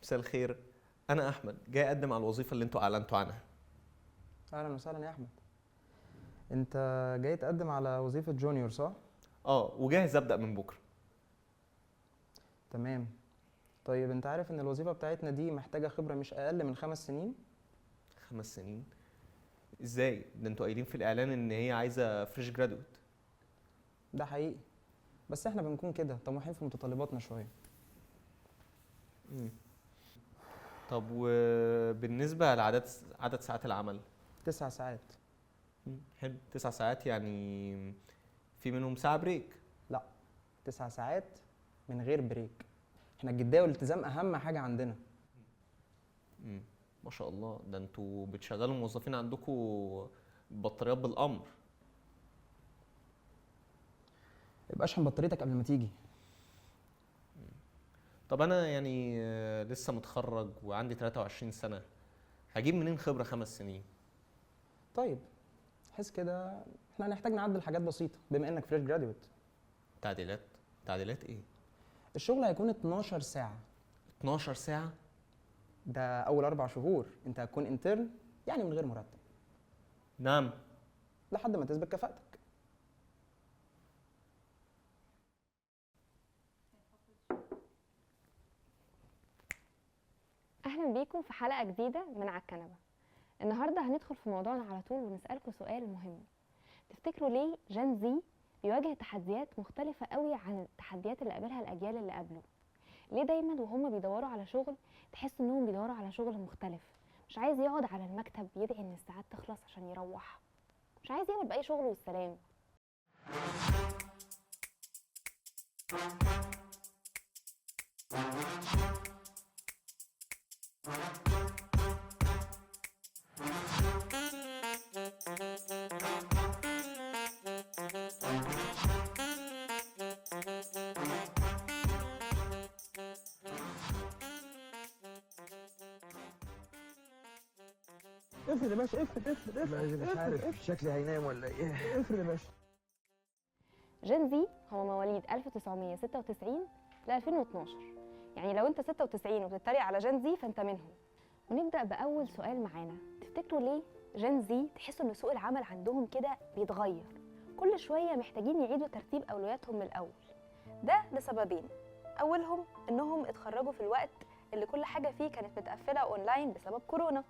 مساء الخير. انا احمد جاي اقدم على الوظيفه اللي انتوا اعلنتوا عنها. اهلا وسهلا يا احمد. انت جاي تقدم على وظيفه جونيور صح؟ وجاهز ابدا من بكره. تمام. طيب انت عارف ان الوظيفه بتاعتنا دي محتاجه خبره مش اقل من 5 سنين؟ 5 سنين؟ ازاي ده؟ انتوا قايلين في الاعلان ان هي عايزه فريش جرادويت. ده حقيقي، بس احنا بنكون كده طموحين في متطلباتنا شويه. طب وبالنسبه عدد ساعات العمل؟ 9 ساعات. حلو، 9 ساعات يعني في منهم ساعه بريك؟ لا، 9 ساعات من غير بريك. احنا الجديه والالتزام اهم حاجه عندنا. ما شاء الله، ده انتوا بتشغلوا موظفين عندكم بطاريات بالامر. يبقى اشحن بطاريتك قبل ما تيجي. طب انا يعني لسه متخرج وعندي 23 سنه، هجيب منين خبره 5 سنين؟ طيب حس كده، احنا هنحتاج نعدل حاجات بسيطه بما انك فريش جراديويت. تعديلات؟ تعديلات ايه؟ الشغل هيكون 12 ساعه. 12 ساعه؟ ده اول 4 شهور انت هتكون انترن، يعني من غير مرتب نعم. لحد ما تثبت كفاءتك. اهلا بيكم في حلقه جديده من على الكنبه. النهارده هندخل في موضوعنا على طول ونسالكم سؤال مهم. تفتكروا ليه جين زي بيواجه تحديات مختلفه قوي عن التحديات اللي قابلها الاجيال اللي قبله؟ ليه دايما وهم بيدوروا على شغل تحس انهم بيدوروا على شغل مختلف؟ مش عايز يقعد على المكتب يدعي ان الساعات تخلص عشان يروح، مش عايز يعمل باي شغل والسلام. افرض يا باشا، افرض مش عارف شكلي هينام ولا ايه. افرض يا باشا. جين زي هو مواليد 1996 ل 2012، يعني لو انت 96 وبتتريق على جين زي فانت منهم. ونبدأ بأول سؤال معانا. تفتكروا ليه جين زي تحسوا ان سوق العمل عندهم كده بيتغير؟ كل شوية محتاجين يعيدوا ترتيب أولوياتهم من الأول. ده لسببين. أولهم انهم اتخرجوا في الوقت اللي كل حاجة فيه كانت متقفلة اونلاين بسبب كورونا،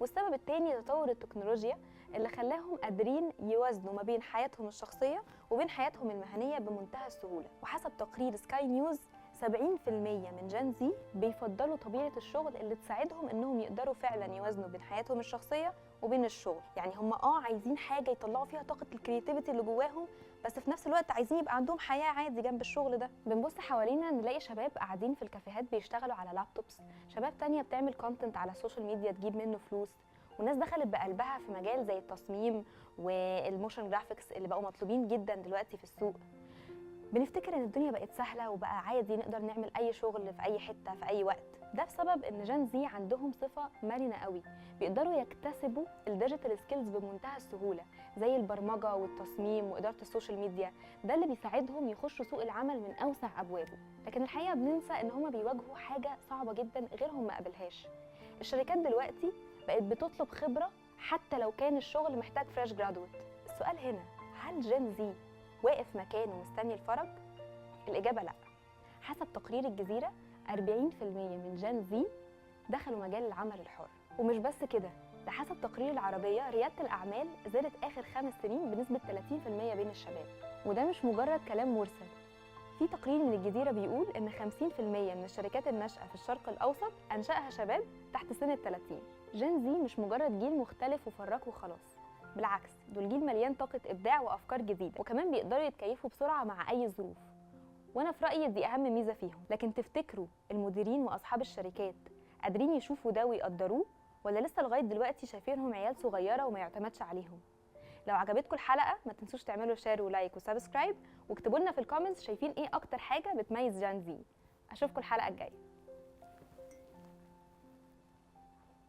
والسبب التاني تطور التكنولوجيا اللي خلاهم قادرين يوازنوا ما بين حياتهم الشخصية وبين حياتهم المهنية بمنتهى السهولة. وحسب تقرير سكاي نيوز 70% من جين زي بيفضلوا طبيعة الشغل اللي تساعدهم انهم يقدروا فعلا يوازنوا بين حياتهم الشخصية وبين الشغل. يعني هم عايزين حاجة يطلعوا فيها طاقة الكرياتيفيتي اللي جواهم، بس في نفس الوقت عايزين يبقى عندهم حياة عادي جنب الشغل ده. بنبص حوالينا نلاقي شباب قاعدين في الكافيهات بيشتغلوا على لابتوبس، شباب تانية بتعمل كونتنت على السوشيال ميديا تجيب منه فلوس، وناس دخلت بقلبها في مجال زي التصميم والموشن جرافيكس اللي بقوا مطلوبين جدا دلوقتي في السوق. بنفتكر ان الدنيا بقت سهله وبقى عادي نقدر نعمل اي شغل في اي حته في اي وقت. ده بسبب ان جين زي عندهم صفه مرنه قوي، بيقدروا يكتسبوا الديجيتال سكيلز بمنتهى السهوله، زي البرمجه والتصميم واداره السوشيال ميديا. ده اللي بيساعدهم يخشوا سوق العمل من اوسع ابوابه. لكن الحقيقه بننسى ان هم بيواجهوا حاجه صعبه جدا غيرهم ما قابلهاش. الشركات دلوقتي بقت بتطلب خبره حتى لو كان الشغل محتاج فريش جرادويت. السؤال هنا، هل جين زي واقف مكانه مستني الفرج؟ الإجابة لأ. حسب تقرير الجزيرة 40% من جين زي دخلوا مجال العمل الحر. ومش بس كده، ده حسب تقرير العربية ريادة الأعمال زادت آخر 5 سنين بنسبة 30% بين الشباب. وده مش مجرد كلام مرسل. في تقرير من الجزيرة بيقول إن 50% من الشركات الناشئة في الشرق الأوسط أنشأها شباب تحت سن ال30. جين زي مش مجرد جيل مختلف وفرق وخلاص، بالعكس دول جيل مليان طاقة إبداع وأفكار جديدة، وكمان بيقدروا يتكيفوا بسرعة مع أي ظروف. وأنا في رأيي دي أهم ميزة فيهم. لكن تفتكروا المديرين وأصحاب الشركات قادرين يشوفوا ده ويقدروه، ولا لسه لغاية دلوقتي شايفينهم عيال صغيرة وما يعتمدش عليهم؟ لو عجبتكم الحلقة ما تنسوش تعملوا شير ولايك وسبسكرايب، واكتبوا لنا في الكومنتس شايفين إيه أكتر حاجة بتميز جين زي. أشوفكم الحلقة الجاية.